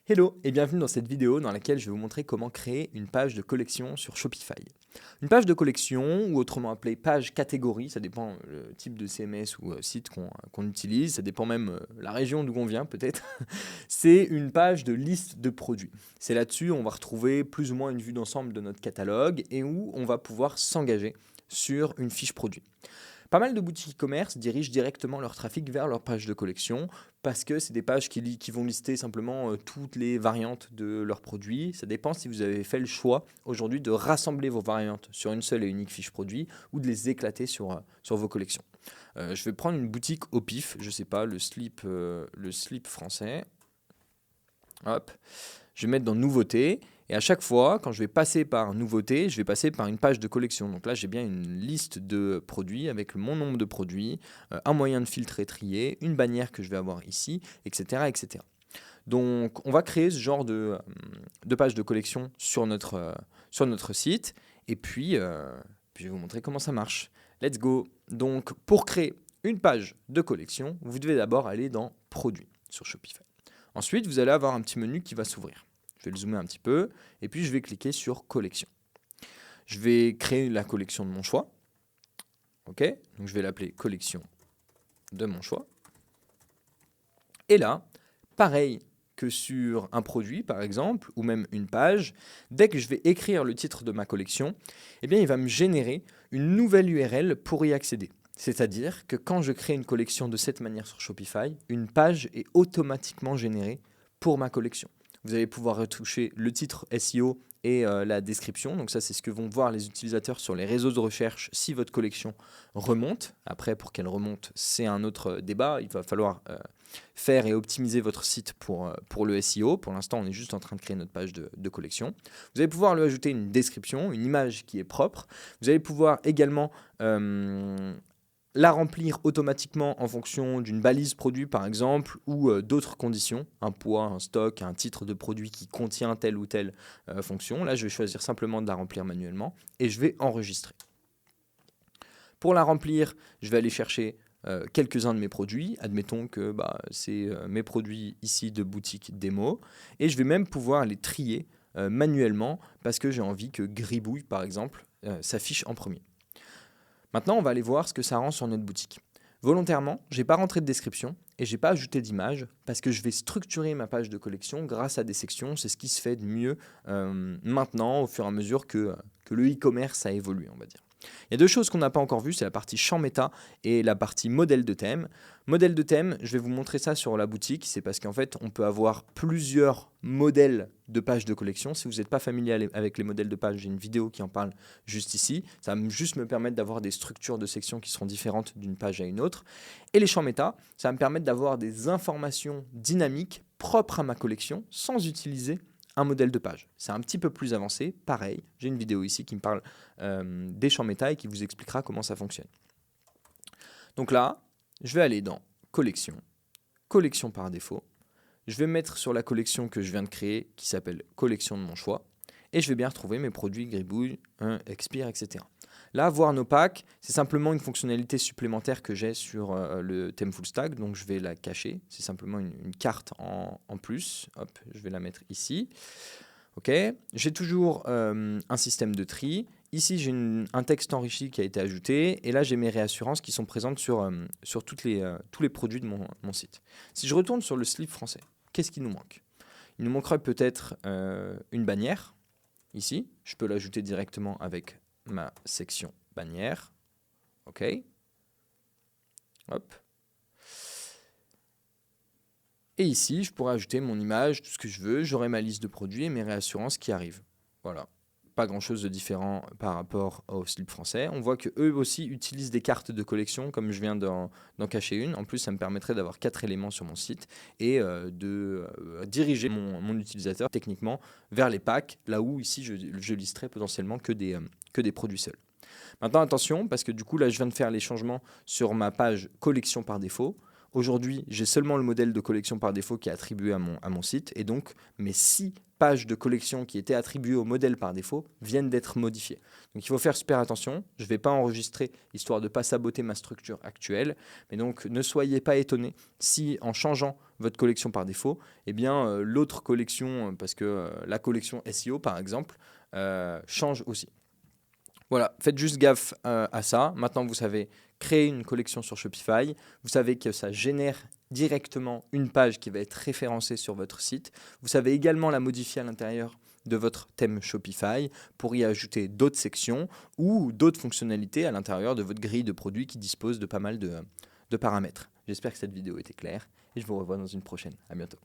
Hello et bienvenue dans cette vidéo dans laquelle je vais vous montrer comment créer une page de collection sur Shopify. Une page de collection, ou autrement appelée page catégorie, ça dépend le type de CMS ou site qu'on utilise, ça dépend même la région d'où on vient peut-être. C'est une page de liste de produits. C'est là-dessus on va retrouver plus ou moins une vue d'ensemble de notre catalogue et où on va pouvoir s'engager sur une fiche produit. Pas mal de boutiques e-commerce dirigent directement leur trafic vers leur page de collection parce que c'est des pages qui vont lister simplement toutes les variantes de leurs produits. Ça dépend si vous avez fait le choix aujourd'hui de rassembler vos variantes sur une seule et unique fiche produit ou de les éclater sur vos collections. Je vais prendre une boutique au pif, je sais pas, le slip français. Hop. Je vais mettre dans nouveautés. Et à chaque fois, quand je vais passer par nouveauté, je vais passer par une page de collection. Donc là, j'ai bien une liste de produits avec mon nombre de produits, un moyen de filtrer, trier, une bannière que je vais avoir ici, etc. etc. Donc, on va créer ce genre de page de collection sur notre site. Et puis, je vais vous montrer comment ça marche. Let's go. Donc, pour créer une page de collection, vous devez d'abord aller dans Produits sur Shopify. Ensuite, vous allez avoir un petit menu qui va s'ouvrir. Je vais le zoomer un petit peu et puis je vais cliquer sur collection. Je vais créer la collection de mon choix. OK, donc je vais l'appeler collection de mon choix. Et là, pareil que sur un produit par exemple ou même une page, dès que je vais écrire le titre de ma collection, eh bien il va me générer une nouvelle URL pour y accéder. C'est-à-dire que quand je crée une collection de cette manière sur Shopify, une page est automatiquement générée pour ma collection. Vous allez pouvoir retoucher le titre SEO et la description. Donc ça, c'est ce que vont voir les utilisateurs sur les réseaux de recherche si votre collection remonte. Après, pour qu'elle remonte, c'est un autre débat. Il va falloir faire et optimiser votre site pour le SEO. Pour l'instant, on est juste en train de créer notre page de collection. Vous allez pouvoir lui ajouter une description, une image qui est propre. Vous allez pouvoir également la remplir automatiquement en fonction d'une balise produit par exemple ou d'autres conditions, un poids, un stock, un titre de produit qui contient telle ou telle fonction. Là, je vais choisir simplement de la remplir manuellement et je vais enregistrer. Pour la remplir, je vais aller chercher quelques-uns de mes produits. Admettons que c'est mes produits ici de boutique démo et je vais même pouvoir les trier manuellement parce que j'ai envie que Gribouille par exemple s'affiche en premier. Maintenant, on va aller voir ce que ça rend sur notre boutique. Volontairement, je n'ai pas rentré de description et je n'ai pas ajouté d'image parce que je vais structurer ma page de collection grâce à des sections. C'est ce qui se fait de mieux maintenant au fur et à mesure que le e-commerce a évolué, on va dire. Il y a deux choses qu'on n'a pas encore vues, c'est la partie champ méta et la partie modèle de thème. Modèle de thème, je vais vous montrer ça sur la boutique, c'est parce qu'en fait, on peut avoir plusieurs modèles de pages de collection. Si vous n'êtes pas familier avec les modèles de pages, j'ai une vidéo qui en parle juste ici. Ça va juste me permettre d'avoir des structures de sections qui seront différentes d'une page à une autre. Et les champs méta, ça va me permettre d'avoir des informations dynamiques propres à ma collection sans utiliser un modèle de page. C'est un petit peu plus avancé. Pareil, j'ai une vidéo ici qui me parle des champs méta et qui vous expliquera comment ça fonctionne. Donc là, je vais aller dans collection, collection par défaut. Je vais mettre sur la collection que je viens de créer qui s'appelle collection de mon choix. Et je vais bien retrouver mes produits Gribouille, Expire, etc. Là, voir nos packs, c'est simplement une fonctionnalité supplémentaire que j'ai sur le thème full stack, donc je vais la cacher. C'est simplement une carte en plus. Hop, je vais la mettre ici. Ok. J'ai toujours un système de tri. Ici, j'ai un texte enrichi qui a été ajouté. Et là, j'ai mes réassurances qui sont présentes sur tous les produits de mon site. Si je retourne sur le slip français, qu'est-ce qui nous manque? Il nous manquerait peut-être une bannière. Ici, je peux l'ajouter directement avec ma section bannière. OK. Hop. Et ici, je pourrais ajouter mon image, tout ce que je veux. J'aurai ma liste de produits et mes réassurances qui arrivent. Voilà. Pas grand-chose de différent par rapport au slip français. On voit qu'eux aussi utilisent des cartes de collection, comme je viens d'en cacher une. En plus, ça me permettrait d'avoir 4 éléments sur mon site et de diriger mon utilisateur techniquement vers les packs, là où ici, je listerai potentiellement que des produits seuls. Maintenant, attention, parce que du coup, là, je viens de faire les changements sur ma page collection par défaut. aujourd'hui, j'ai seulement le modèle de collection par défaut qui est attribué à mon site, et donc mes 6 pages de collection qui étaient attribuées au modèle par défaut viennent d'être modifiées. Donc il faut faire super attention, je ne vais pas enregistrer histoire de ne pas saboter ma structure actuelle, mais donc ne soyez pas étonnés si en changeant votre collection par défaut, eh bien l'autre collection, parce que la collection SEO par exemple, change aussi. Voilà, faites juste gaffe à ça. Maintenant, vous savez créer une collection sur Shopify. Vous savez que ça génère directement une page qui va être référencée sur votre site. Vous savez également la modifier à l'intérieur de votre thème Shopify pour y ajouter d'autres sections ou d'autres fonctionnalités à l'intérieur de votre grille de produits qui dispose de pas mal de paramètres. J'espère que cette vidéo était claire et je vous revois dans une prochaine. À bientôt.